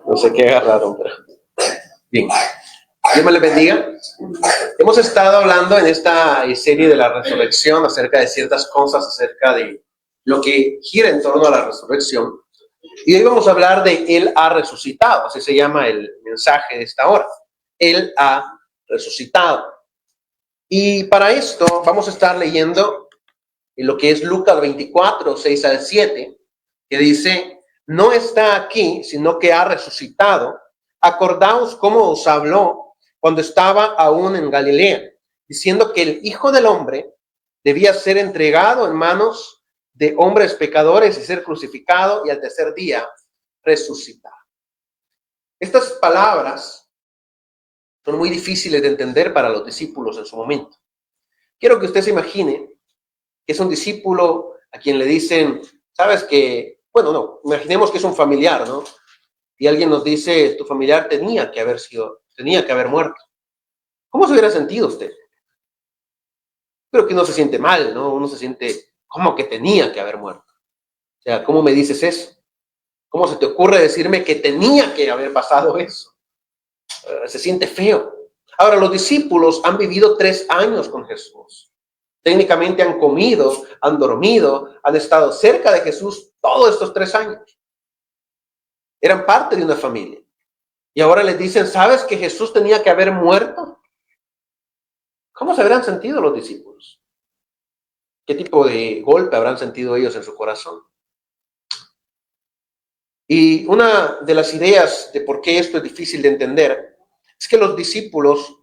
No sé qué agarraron, pero bien. Dios me les bendiga. Hemos estado hablando en esta serie de la resurrección acerca de ciertas cosas, acerca de lo que gira en torno a la resurrección. Y hoy vamos a hablar de Él ha resucitado, así se llama el mensaje de esta hora. Él ha resucitado. Y para esto vamos a estar leyendo lo que es Lucas 24, 6 al 7, que dice: no está aquí, sino que ha resucitado. Acordaos cómo os habló cuando estaba aún en Galilea, diciendo que el Hijo del Hombre debía ser entregado en manos de hombres pecadores y ser crucificado y al tercer día resucitar. Estas palabras son muy difíciles de entender para los discípulos en su momento. Quiero que usted se imagine que es un discípulo a quien le dicen, sabes que, bueno, no, imaginemos que es un familiar, ¿no? Y alguien nos dice, tu familiar tenía que haber muerto. ¿Cómo se hubiera sentido usted? Creo que uno se siente mal, ¿no? Uno se siente, ¿cómo que tenía que haber muerto? O sea, ¿cómo me dices eso? ¿Cómo se te ocurre decirme que tenía que haber pasado eso? Se siente feo. Ahora, los discípulos han vivido 3 años con Jesús. Técnicamente han comido, han dormido, han estado cerca de Jesús todos estos 3 años. Eran parte de una familia. Y ahora les dicen, ¿sabes que Jesús tenía que haber muerto? ¿Cómo se habrán sentido los discípulos? ¿Qué tipo de golpe habrán sentido ellos en su corazón? Y una de las ideas de por qué esto es difícil de entender es que los discípulos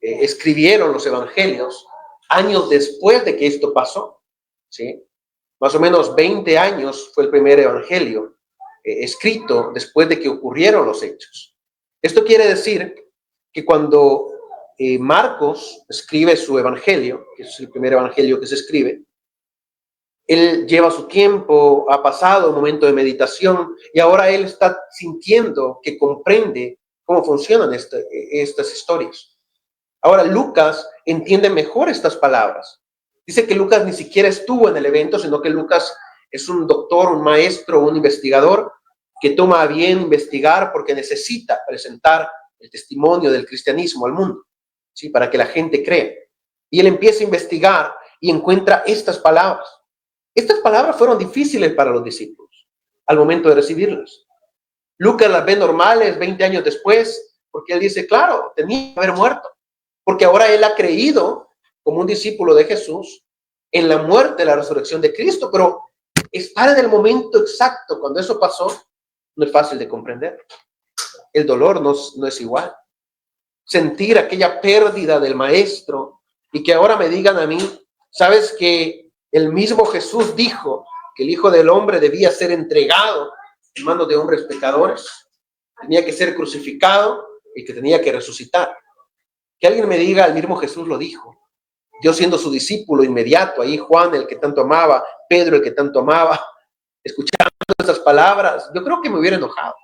escribieron los evangelios años después de que esto pasó, ¿sí? Más o menos 20 años fue el primer evangelio escrito después de que ocurrieron los hechos. Esto quiere decir que cuando Marcos escribe su evangelio, que es el primer evangelio que se escribe, él lleva su tiempo, ha pasado un momento de meditación y ahora él está sintiendo que comprende cómo funcionan estas historias. Ahora Lucas entiende mejor estas palabras. Dice que Lucas ni siquiera estuvo en el evento, sino que Lucas es un doctor, un maestro, un investigador que toma a bien investigar porque necesita presentar el testimonio del cristianismo al mundo, ¿sí? Para que la gente crea. Y él empieza a investigar y encuentra estas palabras. Estas palabras fueron difíciles para los discípulos al momento de recibirlas. Lucas las ve normales 20 años después, porque él dice, claro, tenía que haber muerto, porque ahora él ha creído como un discípulo de Jesús en la muerte, la resurrección de Cristo, pero estar en el momento exacto cuando eso pasó no es fácil de comprender. El dolor no es igual. Sentir aquella pérdida del maestro y que ahora me digan a mí, ¿sabes que el mismo Jesús dijo que el Hijo del Hombre debía ser entregado en manos de hombres pecadores? Tenía que ser crucificado y que tenía que resucitar. Que alguien me diga, el mismo Jesús lo dijo. Yo siendo su discípulo inmediato, ahí Juan, el que tanto amaba, Pedro, el que tanto amaba, escuchando esas palabras, yo creo que me hubiera enojado,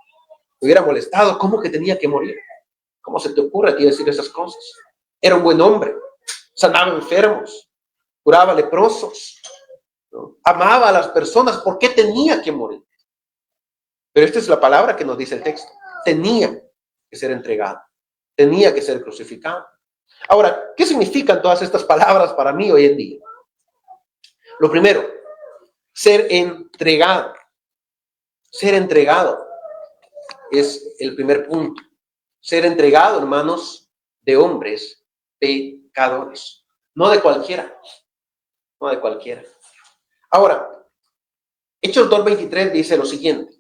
me hubiera molestado. ¿Cómo que tenía que morir? ¿Cómo se te ocurre a ti decir esas cosas? Era un buen hombre, sanaba enfermos, curaba leprosos, ¿no? Amaba a las personas. ¿Por qué tenía que morir? Pero esta es la palabra que nos dice el texto. Tenía que ser entregado. Tenía que ser crucificado. Ahora, ¿qué significan todas estas palabras para mí hoy en día? Lo primero, ser entregado. Ser entregado es el primer punto. Ser entregado en manos de hombres pecadores. No de cualquiera. No de cualquiera. Ahora, Hechos 2:23 dice lo siguiente.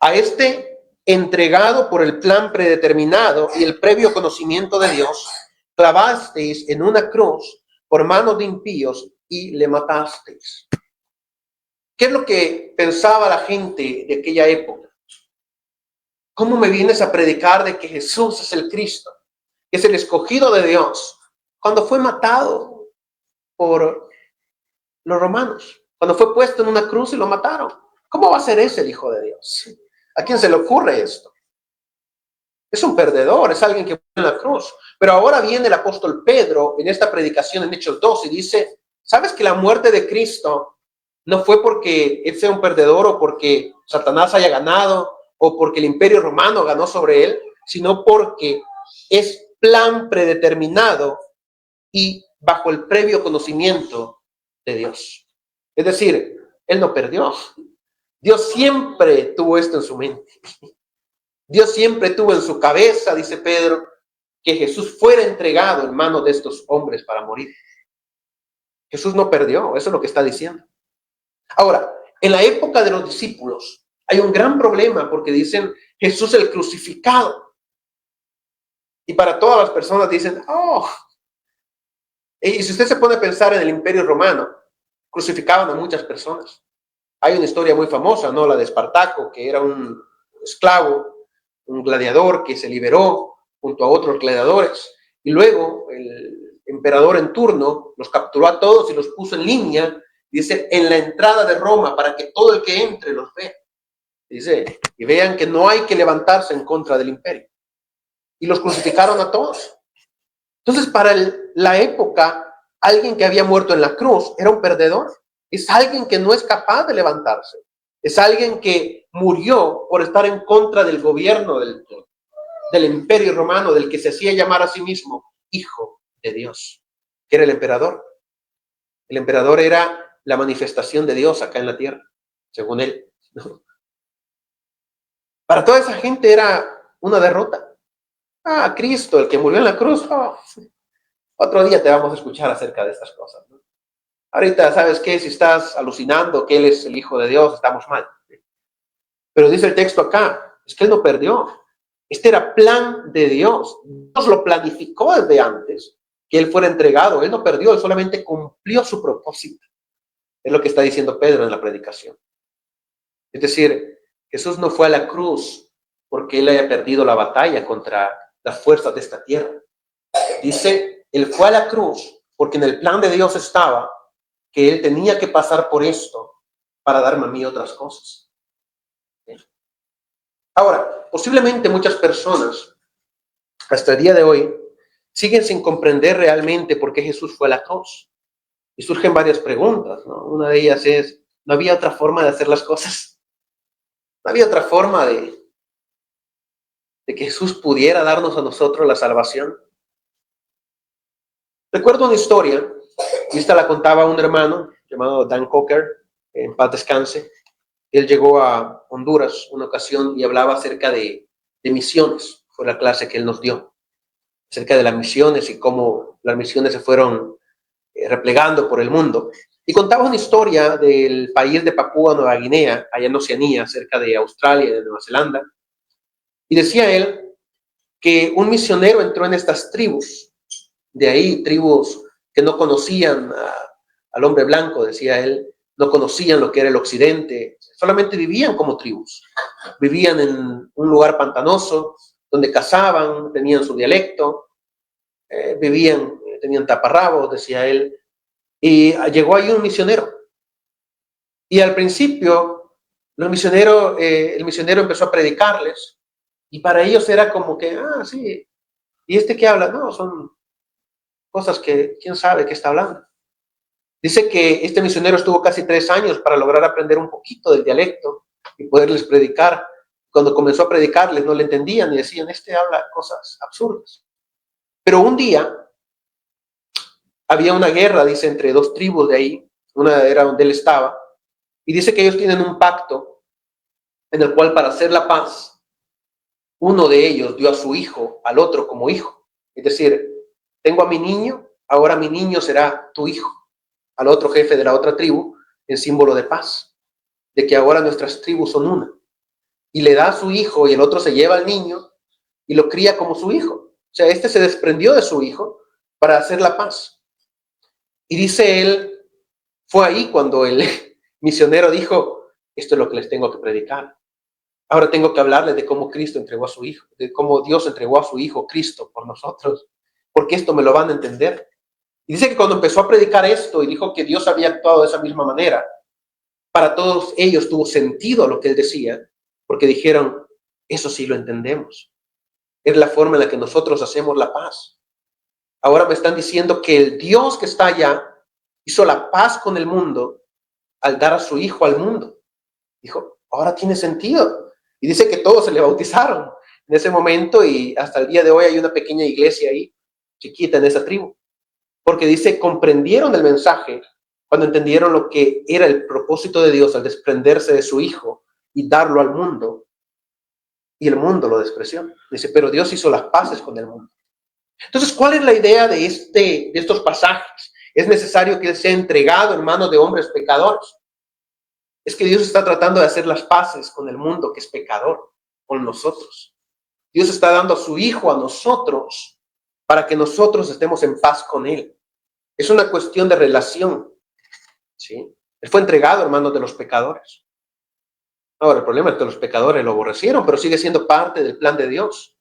A este entregado por el plan predeterminado y el previo conocimiento de Dios, clavasteis en una cruz por manos de impíos y le matasteis. ¿Qué es lo que pensaba la gente de aquella época? ¿Cómo me vienes a predicar de que Jesús es el Cristo, que es el escogido de Dios, cuando fue matado por los romanos, cuando fue puesto en una cruz y lo mataron? ¿Cómo va a ser ese el Hijo de Dios? ¿A quién se le ocurre esto? Es un perdedor, es alguien que murió en la cruz. Pero ahora viene el apóstol Pedro en esta predicación en Hechos 2 y dice, ¿sabes que la muerte de Cristo no fue porque él sea un perdedor o porque Satanás haya ganado o porque el imperio romano ganó sobre él, sino porque es plan predeterminado y bajo el previo conocimiento de Dios. Es decir, él no perdió. Dios siempre tuvo esto en su mente. Dios siempre tuvo en su cabeza, dice Pedro, que Jesús fuera entregado en manos de estos hombres para morir. Jesús no perdió, eso es lo que está diciendo. Ahora, en la época de los discípulos hay un gran problema porque dicen Jesús el crucificado. Y para todas las personas dicen, oh, y si usted se pone a pensar en el Imperio Romano, crucificaban a muchas personas. Hay una historia muy famosa, ¿no? La de Espartaco, que era un esclavo, un gladiador que se liberó junto a otros gladiadores. Y luego el emperador en turno los capturó a todos y los puso en línea, dice, en la entrada de Roma, para que todo el que entre los vea. Dice, y vean que no hay que levantarse en contra del imperio. Y los crucificaron a todos. Entonces, para la época, alguien que había muerto en la cruz era un perdedor. Es alguien que no es capaz de levantarse. Es alguien que murió por estar en contra del gobierno del imperio romano, del que se hacía llamar a sí mismo hijo de Dios, que era el emperador. El emperador era la manifestación de Dios acá en la tierra, según él, ¿no? Para toda esa gente era una derrota. Ah, Cristo, el que murió en la cruz. Oh, otro día te vamos a escuchar acerca de estas cosas, ¿no? Ahorita, ¿sabes qué? Si estás alucinando que Él es el Hijo de Dios, estamos mal. Pero dice el texto acá, es que Él no perdió. Este era plan de Dios. Dios lo planificó desde antes, que Él fuera entregado. Él no perdió, Él solamente cumplió su propósito. Es lo que está diciendo Pedro en la predicación. Es decir, Jesús no fue a la cruz porque Él haya perdido la batalla contra las fuerzas de esta tierra. Dice, Él fue a la cruz porque en el plan de Dios estaba que Él tenía que pasar por esto para darme a mí otras cosas. Ahora, posiblemente muchas personas, hasta el día de hoy, siguen sin comprender realmente por qué Jesús fue a la cruz. Y surgen varias preguntas, ¿no? Una de ellas es, ¿no había otra forma de hacer las cosas? ¿No había otra forma de que Jesús pudiera darnos a nosotros la salvación? Recuerdo una historia, y esta la contaba un hermano llamado Dan Cocker, en paz descanse. Él llegó a Honduras una ocasión y hablaba acerca de misiones. Fue la clase que él nos dio, acerca de las misiones y cómo las misiones se fueron replegando por el mundo. Y contaba una historia del país de Papúa Nueva Guinea, allá en Oceanía, cerca de Australia y de Nueva Zelanda. Y decía él que un misionero entró en estas tribus, de ahí tribus que no conocían al hombre blanco, decía él, no conocían lo que era el occidente, solamente vivían como tribus. Vivían en un lugar pantanoso, donde cazaban, tenían su dialecto, tenían taparrabos, decía él, y llegó ahí un misionero. Y al principio, el misionero empezó a predicarles, y para ellos era como que, sí, ¿y este qué habla? No, son cosas que quién sabe qué está hablando. Dice que este misionero estuvo casi 3 años para lograr aprender un poquito del dialecto y poderles predicar. Cuando comenzó a predicarles no le entendían y decían, este habla cosas absurdas. Pero un día había una guerra, dice, entre 2 tribus de ahí, una era donde él estaba, y dice que ellos tienen un pacto en el cual para hacer la paz, uno de ellos dio a su hijo al otro como hijo. Es decir, tengo a mi niño, ahora mi niño será tu hijo. Al otro jefe de la otra tribu, en símbolo de paz, de que ahora nuestras tribus son una. Y le da a su hijo y el otro se lleva al niño y lo cría como su hijo. O sea, este se desprendió de su hijo para hacer la paz. Y dice él, fue ahí cuando el misionero dijo, esto es lo que les tengo que predicar. Ahora tengo que hablarles de cómo Cristo entregó a su hijo, de cómo Dios entregó a su hijo Cristo por nosotros, porque esto me lo van a entender. Y dice que cuando empezó a predicar esto y dijo que Dios había actuado de esa misma manera, para todos ellos tuvo sentido lo que él decía, porque dijeron, eso sí lo entendemos. Es la forma en la que nosotros hacemos la paz. Ahora me están diciendo que el Dios que está allá hizo la paz con el mundo al dar a su hijo al mundo. Dijo, ahora tiene sentido. Y dice que todos se le bautizaron en ese momento y hasta el día de hoy hay una pequeña iglesia ahí, chiquita en esa tribu. Porque dice, comprendieron el mensaje cuando entendieron lo que era el propósito de Dios al desprenderse de su Hijo y darlo al mundo. Y el mundo lo despreció. Dice, pero Dios hizo las paces con el mundo. Entonces, ¿cuál es la idea de estos pasajes? Es necesario que Él sea entregado en manos de hombres pecadores. Es que Dios está tratando de hacer las paces con el mundo que es pecador, con nosotros. Dios está dando a su Hijo a nosotros para que nosotros estemos en paz con Él. Es una cuestión de relación, ¿sí? Él fue entregado en manos de los pecadores. Ahora, el problema es que los pecadores lo aborrecieron, pero sigue siendo parte del plan de Dios.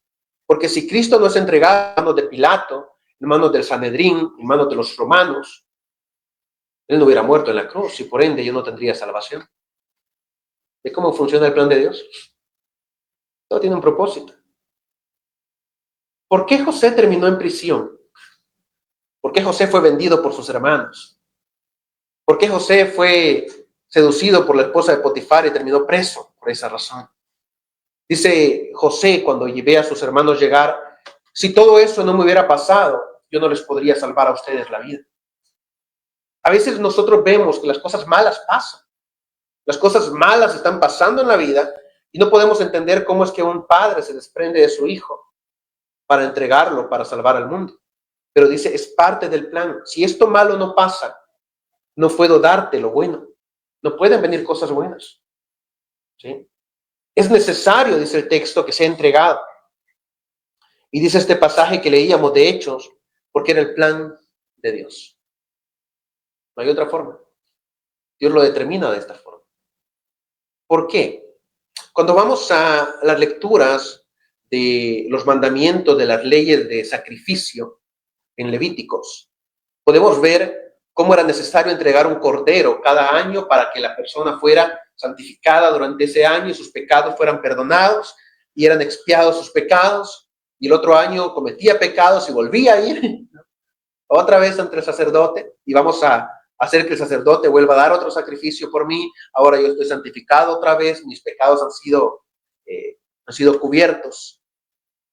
Porque si Cristo no es entregado en manos de Pilato, en manos del Sanedrín, en manos de los romanos, Él no hubiera muerto en la cruz y por ende yo no tendría salvación. ¿Ve cómo funciona el plan de Dios? Todo tiene un propósito. ¿Por qué José terminó en prisión? ¿Por qué José fue vendido por sus hermanos? ¿Por qué José fue seducido por la esposa de Potifar y terminó preso? Por esa razón. Dice José cuando ve a sus hermanos llegar, si todo eso no me hubiera pasado, yo no les podría salvar a ustedes la vida. A veces nosotros vemos que las cosas malas pasan. Las cosas malas están pasando en la vida y no podemos entender cómo es que un padre se desprende de su hijo para entregarlo, para salvar al mundo. Pero dice, es parte del plan. Si esto malo no pasa, no puedo darte lo bueno. No pueden venir cosas buenas. ¿Sí? Es necesario, dice el texto, que sea entregado. Y dice este pasaje que leíamos de Hechos, porque era el plan de Dios. No hay otra forma. Dios lo determina de esta forma. ¿Por qué? Cuando vamos a las lecturas de los mandamientos de las leyes de sacrificio en Levíticos, podemos ver cómo era necesario entregar un cordero cada año para que la persona fuera santificada durante ese año y sus pecados fueran perdonados y eran expiados sus pecados, y el otro año cometía pecados y volvía a ir otra vez ante el sacerdote y vamos a hacer que el sacerdote vuelva a dar otro sacrificio por mí. Ahora yo estoy santificado otra vez, mis pecados han sido cubiertos.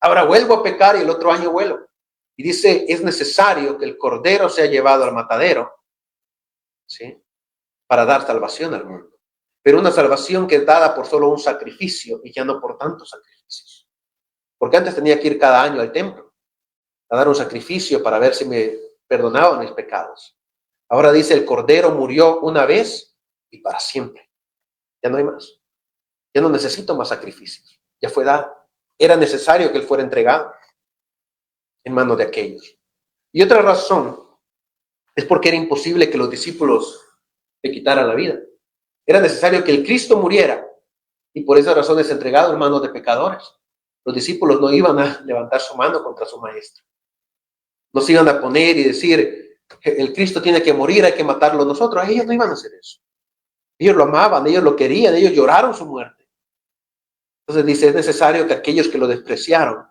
Ahora vuelvo a pecar y el otro año vuelvo. Y dice, es necesario que el cordero sea llevado al matadero, ¿sí? Para dar salvación al mundo. Pero una salvación que es dada por solo un sacrificio y ya no por tantos sacrificios. Porque antes tenía que ir cada año al templo a dar un sacrificio para ver si me perdonaban mis pecados. Ahora dice, el cordero murió una vez y para siempre. Ya no hay más. Ya no necesito más sacrificios. Ya fue dado. Era necesario que él fuera entregado en manos de aquellos. Y otra razón es porque era imposible que los discípulos le quitaran la vida. Era necesario que el Cristo muriera y por esa razón es entregado en manos de pecadores. Los discípulos no iban a levantar su mano contra su maestro. No se iban a poner y decir, el Cristo tiene que morir, hay que matarlo nosotros. Ellos no iban a hacer eso. Ellos lo amaban, ellos lo querían, ellos lloraron su muerte. Entonces dice, es necesario que aquellos que lo despreciaron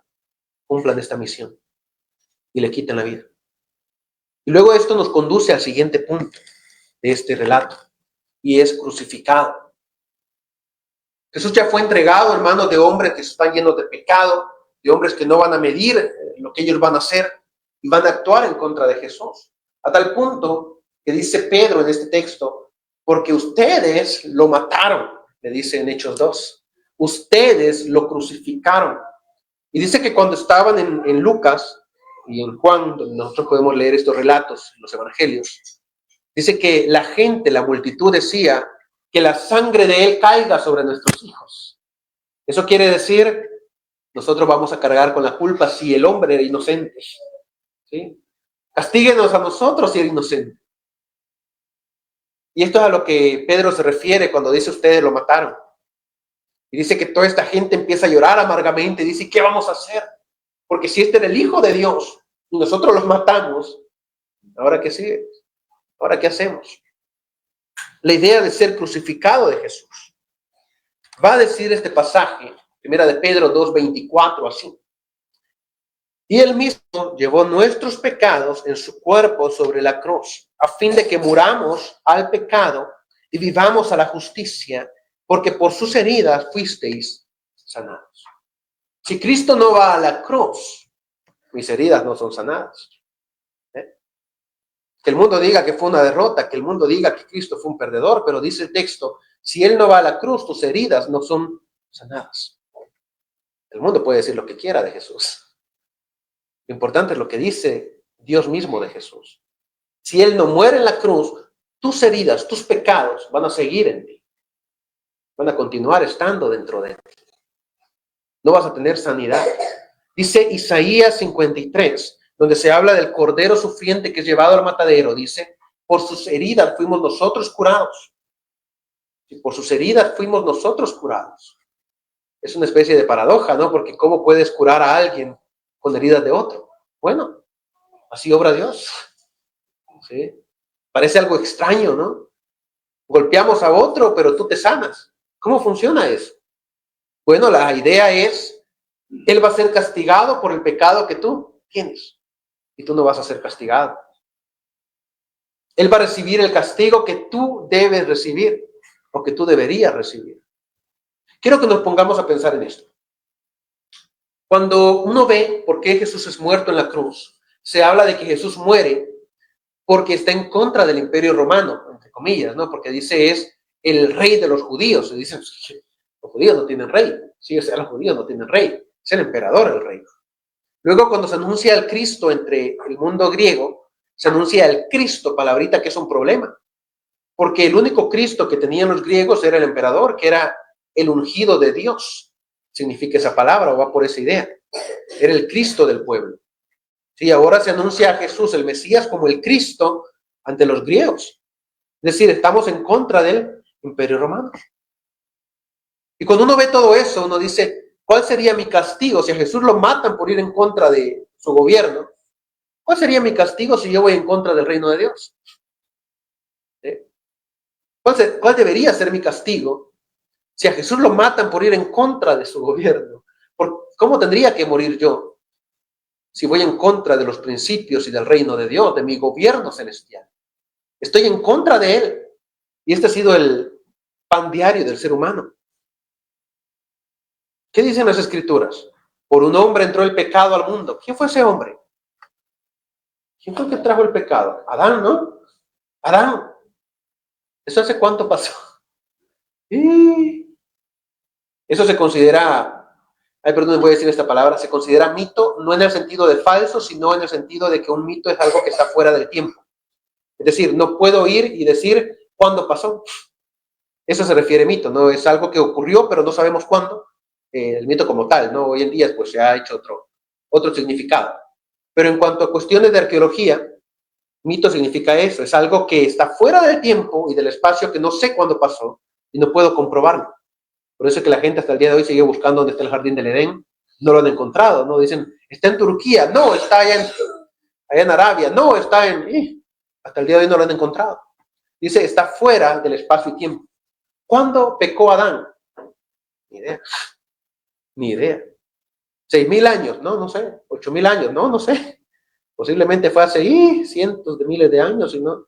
cumplan esta misión y le quiten la vida. Y luego esto nos conduce al siguiente punto de este relato, y es crucificado. Jesús ya fue entregado en manos de hombres que están llenos de pecado, de hombres que no van a medir lo que ellos van a hacer y van a actuar en contra de Jesús. A tal punto que dice Pedro en este texto, porque ustedes lo mataron, le dice en Hechos 2. Ustedes lo crucificaron. Y dice que cuando estaban en Lucas y en Juan, donde nosotros podemos leer estos relatos en los evangelios, dice que la gente, la multitud decía que la sangre de él caiga sobre nuestros hijos. Eso quiere decir, nosotros vamos a cargar con la culpa si el hombre era inocente. ¿Sí? Castíguenos a nosotros si era inocente. Y esto es a lo que Pedro se refiere cuando dice ustedes lo mataron. Y dice que toda esta gente empieza a llorar amargamente y dice, ¿qué vamos a hacer? Porque si este era el Hijo de Dios y nosotros los matamos, ¿ahora qué sigue? ¿Ahora qué hacemos? La idea de ser crucificado de Jesús. Va a decir este pasaje, primera de Pedro 2:24, así. Y él mismo llevó nuestros pecados en su cuerpo sobre la cruz, a fin de que muramos al pecado y vivamos a la justicia, porque por sus heridas fuisteis sanados. Si Cristo no va a la cruz, mis heridas no son sanadas. Que el mundo diga que fue una derrota, que el mundo diga que Cristo fue un perdedor, pero dice el texto, si Él no va a la cruz, tus heridas no son sanadas. El mundo puede decir lo que quiera de Jesús. Lo importante es lo que dice Dios mismo de Jesús. Si Él no muere en la cruz, tus heridas, tus pecados van a seguir en ti. Van a continuar estando dentro de ti. No vas a tener sanidad. Dice Isaías 53, donde se habla del cordero sufriente que es llevado al matadero. Dice, por sus heridas fuimos nosotros curados. Y por sus heridas fuimos nosotros curados. Es una especie de paradoja, ¿no? Porque ¿cómo puedes curar a alguien con heridas de otro? Bueno, así obra Dios. ¿Sí? Parece algo extraño, ¿no? Golpeamos a otro, pero tú te sanas. ¿Cómo funciona eso? Bueno, la idea es, Él va a ser castigado por el pecado que tú tienes. Y tú no vas a ser castigado. Él va a recibir el castigo que tú debes recibir, o que tú deberías recibir. Quiero que nos pongamos a pensar en esto. Cuando uno ve por qué Jesús es muerto en la cruz, se habla de que Jesús muere porque está en contra del imperio romano, entre comillas, ¿no? Porque dice es el rey de los judíos. Se dice, los judíos no tienen rey. Sí, o sea, los judíos no tienen rey. Es el emperador el rey. Luego, cuando se anuncia el Cristo entre el mundo griego, se anuncia el Cristo, palabrita que es un problema. Porque el único Cristo que tenían los griegos era el emperador, que era el ungido de Dios. Significa esa palabra, o va por esa idea. Era el Cristo del pueblo. Sí, ahora se anuncia a Jesús, el Mesías, como el Cristo ante los griegos. Es decir, estamos en contra del imperio romano. Y cuando uno ve todo eso, uno dice, ¿cuál sería mi castigo si a Jesús lo matan por ir en contra de su gobierno? ¿Cuál sería mi castigo si yo voy en contra del reino de Dios? ¿Cuál debería ser mi castigo si a Jesús lo matan por ir en contra de su gobierno? ¿Cómo tendría que morir yo si voy en contra de los principios y del reino de Dios, de mi gobierno celestial? Estoy en contra de él. Y este ha sido el pan diario del ser humano. ¿Qué dicen las Escrituras? Por un hombre entró el pecado al mundo. ¿Quién fue ese hombre? ¿Quién fue el que trajo el pecado? Adán, ¿no? Adán. ¿Eso hace cuánto pasó? Y eso se considera, ay, perdón, voy a decir esta palabra, se considera mito, no en el sentido de falso, sino en el sentido de que un mito es algo que está fuera del tiempo. Es decir, no puedo ir y decir cuándo pasó. Eso se refiere a mito, ¿no? Es algo que ocurrió, pero no sabemos cuándo. El mito como tal, ¿no? Hoy en día pues se ha hecho otro significado. Pero en cuanto a cuestiones de arqueología, mito significa eso, es algo que está fuera del tiempo y del espacio que no sé cuándo pasó y no puedo comprobarlo. Por eso es que la gente hasta el día de hoy sigue buscando dónde está el jardín del Edén. No lo han encontrado, ¿no? Dicen, está en Turquía, no, está allá en Arabia, no, está en... hasta el día de hoy no lo han encontrado. Dice, está fuera del espacio y tiempo. ¿Cuándo pecó Adán? Ni idea. Ni idea. 6,000 años, no, no sé. 8,000 años, no, no sé. Posiblemente fue hace cientos de miles de años, y no.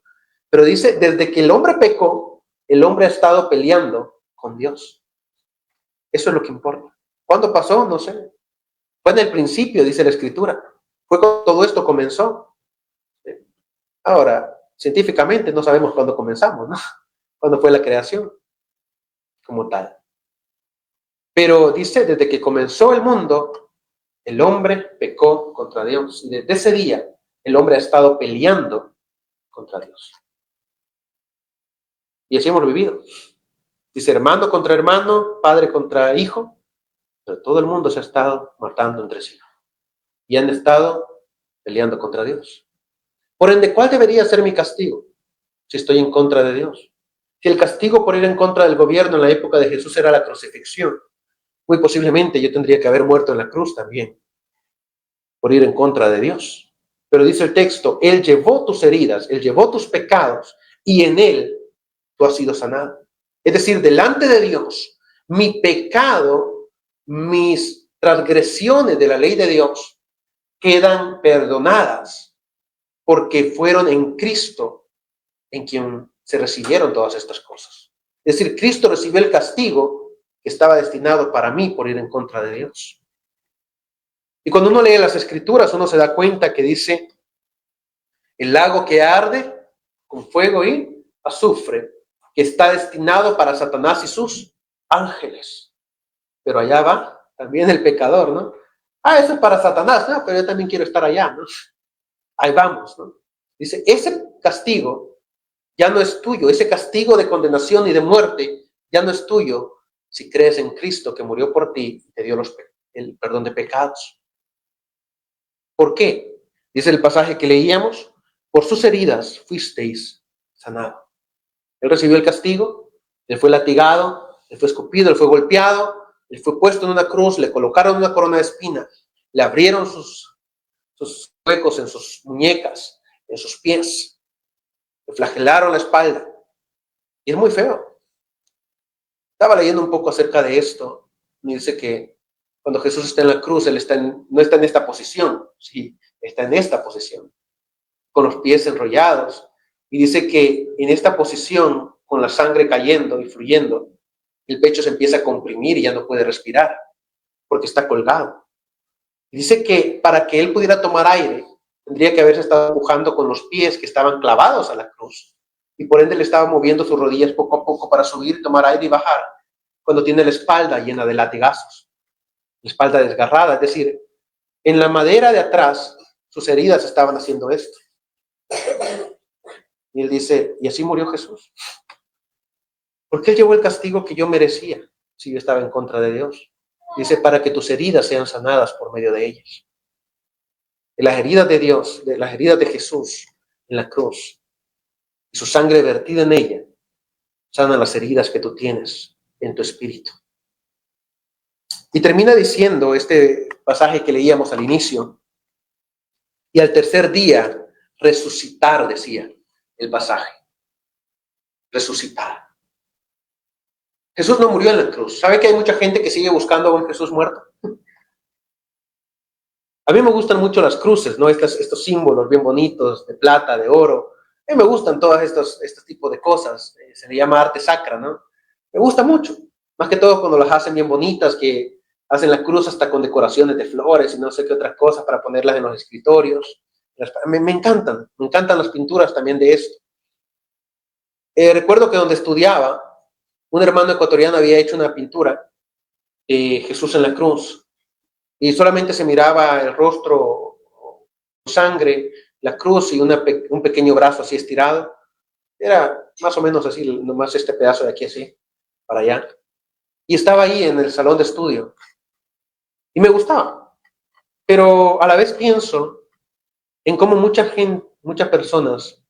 Pero dice, desde que el hombre pecó, el hombre ha estado peleando con Dios. Eso es lo que importa. ¿Cuándo pasó? No sé. Fue en el principio, dice la Escritura. Fue cuando todo esto comenzó. Ahora, científicamente no sabemos cuándo comenzamos, ¿no? Cuándo fue la creación como tal. Pero dice, desde que comenzó el mundo, el hombre pecó contra Dios. Y desde ese día, el hombre ha estado peleando contra Dios. Y así hemos vivido. Dice hermano contra hermano, padre contra hijo, pero todo el mundo se ha estado matando entre sí. Y han estado peleando contra Dios. Por ende, ¿cuál debería ser mi castigo si estoy en contra de Dios? Si el castigo por ir en contra del gobierno en la época de Jesús era la crucifixión, muy posiblemente yo tendría que haber muerto en la cruz también, por ir en contra de Dios. Pero dice el texto, Él llevó tus heridas, Él llevó tus pecados, y en Él tú has sido sanado. Es decir, delante de Dios, mi pecado, mis transgresiones de la ley de Dios quedan perdonadas porque fueron en Cristo en quien se recibieron todas estas cosas. Es decir, Cristo recibió el castigo que estaba destinado para mí por ir en contra de Dios. Y cuando uno lee las Escrituras, uno se da cuenta que dice, el lago que arde con fuego y azufre, que está destinado para Satanás y sus ángeles. Pero allá va también el pecador, ¿no? Eso es para Satanás, ¿no? Pero yo también quiero estar allá, ¿no? Ahí vamos, ¿no? Dice, ese castigo ya no es tuyo, ese castigo de condenación y de muerte ya no es tuyo si crees en Cristo que murió por ti y te dio el perdón de pecados. ¿Por qué? Dice el pasaje que leíamos, por sus heridas fuisteis sanados. Él recibió el castigo, él fue latigado, él fue escupido, él fue golpeado, él fue puesto en una cruz, le colocaron una corona de espinas, le abrieron sus huecos en sus muñecas, en sus pies, le flagelaron la espalda. Y es muy feo. Estaba leyendo un poco acerca de esto, y dice que cuando Jesús está en la cruz, él no está en esta posición, sí, está en esta posición, con los pies enrollados. Y dice que en esta posición, con la sangre cayendo y fluyendo, el pecho se empieza a comprimir y ya no puede respirar, porque está colgado. Y dice que para que él pudiera tomar aire, tendría que haberse estado empujando con los pies que estaban clavados a la cruz. Y por ende le estaba moviendo sus rodillas poco a poco para subir, tomar aire y bajar, cuando tiene la espalda llena de latigazos, la espalda desgarrada. Es decir, en la madera de atrás, sus heridas estaban haciendo esto. Y él dice, y así murió Jesús. Porque él llevó el castigo que yo merecía si yo estaba en contra de Dios. Dice, para que tus heridas sean sanadas por medio de ellas. De las heridas de Dios, de las heridas de Jesús en la cruz, y su sangre vertida en ella, sana las heridas que tú tienes en tu espíritu. Y termina diciendo este pasaje que leíamos al inicio, y al tercer día resucitar, decía el pasaje. Resucitar. Jesús no murió en la cruz. ¿Sabe que hay mucha gente que sigue buscando a un Jesús muerto? A mí me gustan mucho las cruces, ¿no? Estos símbolos bien bonitos, de plata, de oro. A mí me gustan todos estos tipos de cosas. Se le llama arte sacra, ¿no? Me gusta mucho. Más que todo cuando las hacen bien bonitas, que hacen la cruz hasta con decoraciones de flores y no sé qué otras cosas para ponerlas en los escritorios. Me encantan las pinturas también de esto. Recuerdo que donde estudiaba, un hermano ecuatoriano había hecho una pintura de Jesús en la cruz. Y solamente se miraba el rostro, sangre, la cruz y un pequeño brazo así estirado. Era más o menos así, nomás este pedazo de aquí así, para allá. Y estaba ahí en el salón de estudio. Y me gustaba. Pero a la vez pienso en cómo muchas personas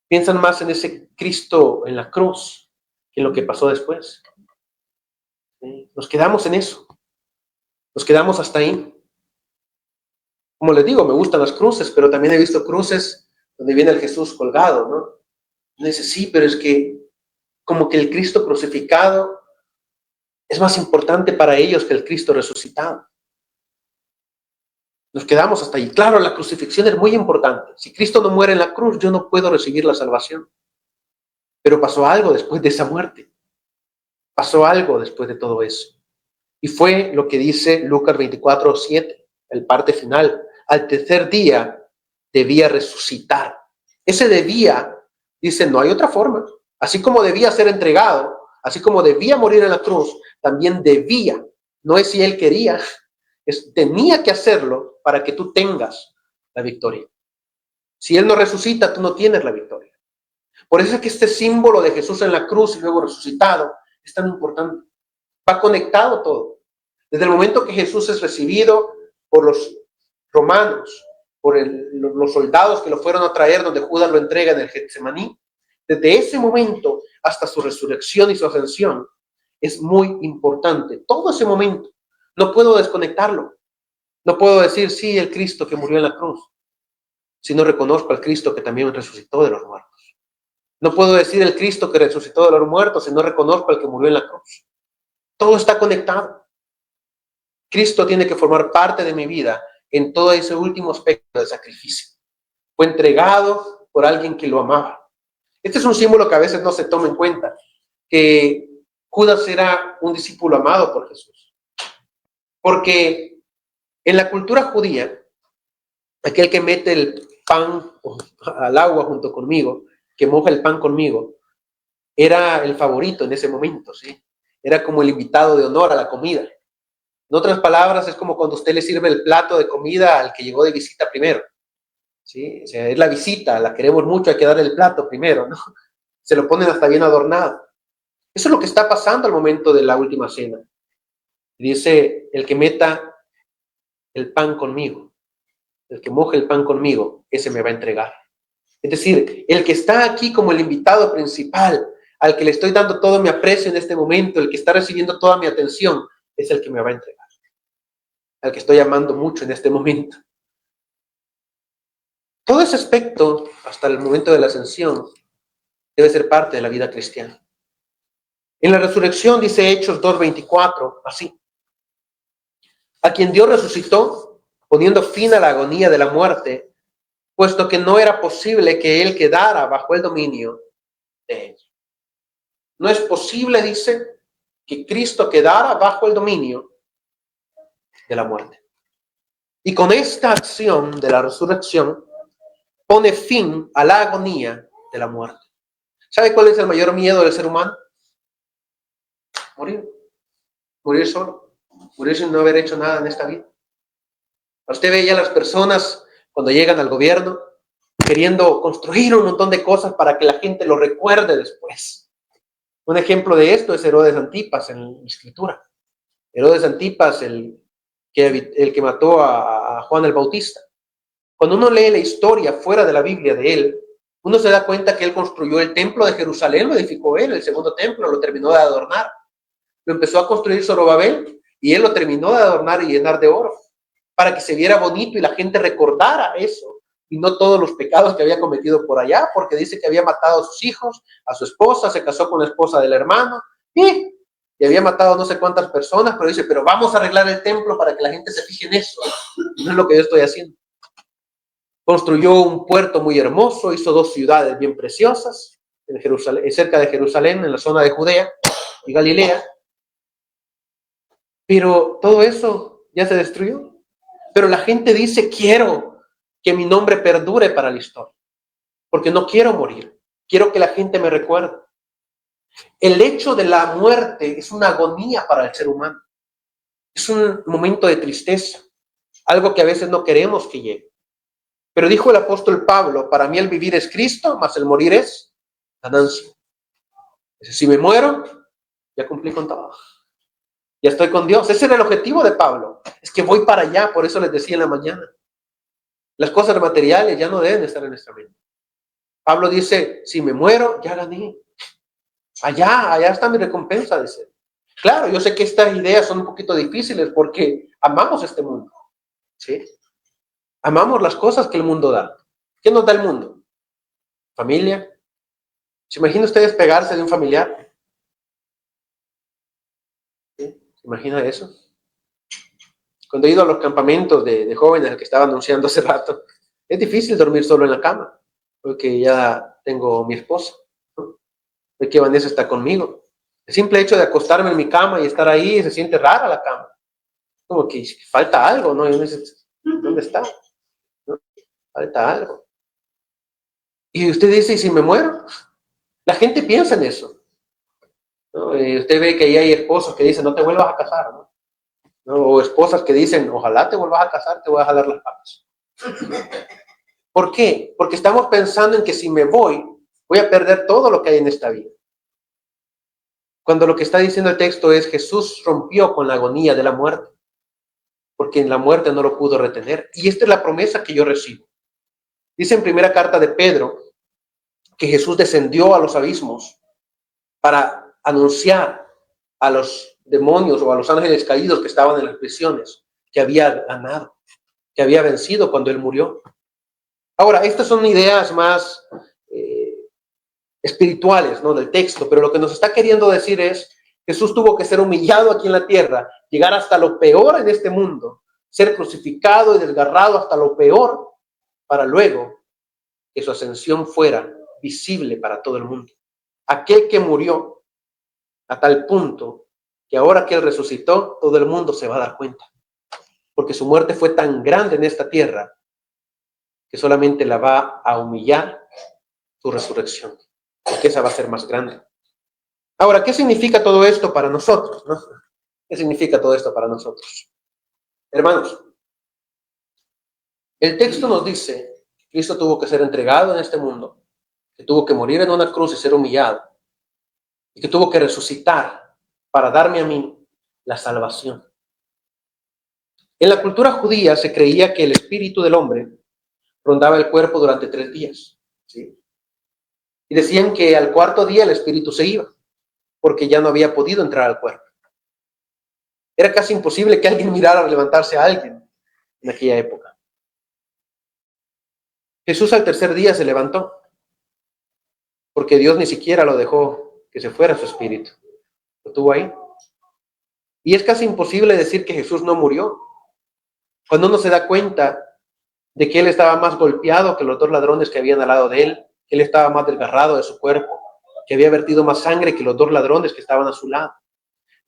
piensan más en ese Cristo en la cruz que en lo que pasó después. Nos quedamos en eso. Nos quedamos hasta ahí. Como les digo, me gustan las cruces, pero también he visto cruces donde viene el Jesús colgado, ¿no? Y dice, sí, pero es que como que el Cristo crucificado es más importante para ellos que el Cristo resucitado. Nos quedamos hasta ahí. Claro, la crucifixión es muy importante. Si Cristo no muere en la cruz, yo no puedo recibir la salvación. Pero pasó algo después de esa muerte. Pasó algo después de todo eso. Y fue lo que dice Lucas 24:7, el parte final. Al tercer día debía resucitar. Ese debía, dice, no hay otra forma. Así como debía ser entregado, así como debía morir en la cruz, también debía. No es si él quería, tenía que hacerlo para que tú tengas la victoria. Si él no resucita, tú no tienes la victoria. Por eso es que este símbolo de Jesús en la cruz y luego resucitado es tan importante. Va conectado todo. Desde el momento que Jesús es recibido por los romanos, por los soldados que lo fueron a traer donde Judas lo entrega en el Getsemaní, desde ese momento hasta su resurrección y su ascensión, es muy importante. Todo ese momento. No puedo desconectarlo. No puedo decir, sí, el Cristo que murió en la cruz, si no reconozco al Cristo que también resucitó de los muertos. No puedo decir el Cristo que resucitó de los muertos si no reconozco al que murió en la cruz. Todo está conectado. Cristo tiene que formar parte de mi vida en todo ese último aspecto del sacrificio. Fue entregado por alguien que lo amaba. Este es un símbolo que a veces no se toma en cuenta, que Judas era un discípulo amado por Jesús. Porque en la cultura judía, aquel que mete el pan al agua junto conmigo, que moja el pan conmigo, era el favorito en ese momento, ¿sí? Era como el invitado de honor a la comida. En otras palabras, es como cuando usted le sirve el plato de comida al que llegó de visita primero, ¿sí? O sea, es la visita, la queremos mucho, hay que darle el plato primero, ¿no? Se lo ponen hasta bien adornado. Eso es lo que está pasando al momento de la última cena. Dice, el que meta el pan conmigo, el que moje el pan conmigo, ese me va a entregar. Es decir, el que está aquí como el invitado principal, al que le estoy dando todo mi aprecio en este momento, el que está recibiendo toda mi atención, es el que me va a entregar. Al que estoy amando mucho en este momento. Todo ese aspecto, hasta el momento de la ascensión, debe ser parte de la vida cristiana. En la resurrección dice Hechos 2:24, así. A quien Dios resucitó, poniendo fin a la agonía de la muerte, puesto que no era posible que él quedara bajo el dominio de ellos. No es posible, dice, que Cristo quedara bajo el dominio de la muerte. Y con esta acción de la resurrección, pone fin a la agonía de la muerte. ¿Sabe cuál es el mayor miedo del ser humano? Morir. Morir solo. Morir sin no haber hecho nada en esta vida. Usted ve ya las personas cuando llegan al gobierno queriendo construir un montón de cosas para que la gente lo recuerde después. Un ejemplo de esto es Herodes Antipas en la Escritura. Herodes Antipas, el que mató a Juan el Bautista. Cuando uno lee la historia fuera de la Biblia de él, uno se da cuenta que él construyó el templo de Jerusalén, lo edificó él, el segundo templo, lo terminó de adornar. Lo empezó a construir Zorobabel y él lo terminó de adornar y llenar de oro para que se viera bonito y la gente recordara eso y no todos los pecados que había cometido por allá, porque dice que había matado a sus hijos, a su esposa, se casó con la esposa del hermano y había matado no sé cuántas personas, pero dice, pero vamos a arreglar el templo para que la gente se fije en eso. No es lo que yo estoy haciendo. Construyó un puerto muy hermoso, hizo 2 ciudades bien preciosas, en Jerusalén, cerca de Jerusalén, en la zona de Judea y Galilea. Pero todo eso ya se destruyó. Pero la gente dice, quiero que mi nombre perdure para la historia, porque no quiero morir, quiero que la gente me recuerde. El hecho de la muerte es una agonía para el ser humano. Es un momento de tristeza, algo que a veces no queremos que llegue. Pero dijo el apóstol Pablo, para mí el vivir es Cristo, mas el morir es ganancia. Si me muero, ya cumplí con todo. Ya estoy con Dios. Ese era el objetivo de Pablo. Es que voy para allá, por eso les decía en la mañana. Las cosas materiales ya no deben estar en nuestra mente. Pablo dice, si me muero, ya gané. Allá está mi recompensa, dice. Claro, yo sé que estas ideas son un poquito difíciles porque amamos este mundo. ¿Sí? Amamos las cosas que el mundo da. ¿Qué nos da el mundo? Familia. ¿Se imagina usted despegarse de un familiar? ¿Sí? ¿Se imagina eso? Cuando he ido a los campamentos de jóvenes, el que estaba anunciando hace rato, es difícil dormir solo en la cama, porque ya tengo mi esposa, ¿no? De que Vanessa está conmigo. El simple hecho de acostarme en mi cama y estar ahí, se siente rara la cama. Como que falta algo, ¿no? ¿Dónde está? ¿No? Falta algo. Y usted dice, ¿y si me muero? La gente piensa en eso, ¿no? Usted ve que ahí hay esposos que dicen, no te vuelvas a casar, ¿no? ¿No? O esposas que dicen, ojalá te vuelvas a casar, te voy a jalar las patas. ¿Por qué? Porque estamos pensando en que si me voy a perder todo lo que hay en esta vida. Cuando lo que está diciendo el texto es Jesús rompió con la agonía de la muerte, porque en la muerte no lo pudo retener. Y esta es la promesa que yo recibo. Dice en primera carta de Pedro que Jesús descendió a los abismos para anunciar a los demonios o a los ángeles caídos que estaban en las prisiones que había ganado, que había vencido cuando él murió. Ahora, estas son ideas más espirituales, ¿no? Del texto, pero lo que nos está queriendo decir es, Jesús tuvo que ser humillado aquí en la tierra, llegar hasta lo peor en este mundo, ser crucificado y desgarrado hasta lo peor, para luego que su ascensión fuera visible para todo el mundo. Aquel que murió a tal punto que ahora que Él resucitó, todo el mundo se va a dar cuenta. Porque su muerte fue tan grande en esta tierra que solamente la va a humillar su resurrección. Porque esa va a ser más grande. Ahora, ¿qué significa todo esto para nosotros, no? ¿Qué significa todo esto para nosotros? Hermanos, el texto nos dice que Cristo tuvo que ser entregado en este mundo, que tuvo que morir en una cruz y ser humillado, y que tuvo que resucitar para darme a mí la salvación. En la cultura judía se creía que el espíritu del hombre rondaba el cuerpo durante 3 días, ¿sí? Y decían que al 4.º día el espíritu se iba, porque ya no había podido entrar al cuerpo. Era casi imposible que alguien mirara levantarse a alguien en aquella época. Jesús al 3.er día se levantó, porque Dios ni siquiera lo dejó que se fuera su espíritu. Lo tuvo ahí. Y es casi imposible decir que Jesús no murió, cuando uno se da cuenta de que Él estaba más golpeado que los 2 ladrones que habían al lado de Él, que Él estaba más desgarrado de su cuerpo, que había vertido más sangre que los 2 ladrones que estaban a su lado.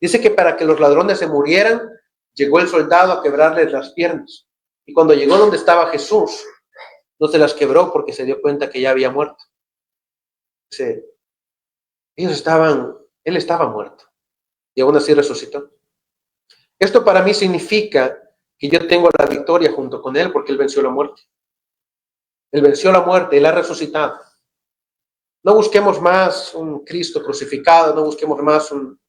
Dice que para que los ladrones se murieran, llegó el soldado a quebrarles las piernas. Y cuando llegó donde estaba Jesús, no se las quebró porque se dio cuenta que ya había muerto. Dice, Él estaba muerto y aún así resucitó. Esto para mí significa que yo tengo la victoria junto con Él porque Él venció la muerte. Él venció la muerte, Él ha resucitado. No busquemos más un Cristo crucificado, no busquemos más un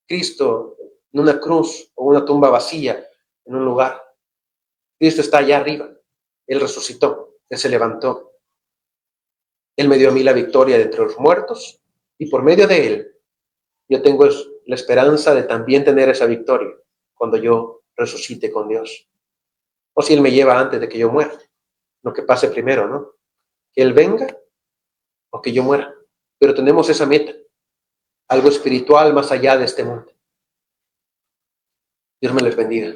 Cristo en una cruz o una tumba vacía en un lugar. Cristo está allá arriba. Él resucitó, Él se levantó. Él me dio a mí la victoria de entre los muertos y por medio de Él yo tengo la esperanza de también tener esa victoria cuando yo resucite con Dios. O si Él me lleva antes de que yo muera. Lo que pase primero, ¿no? Que Él venga o que yo muera. Pero tenemos esa meta, algo espiritual más allá de este mundo. Dios me les bendiga.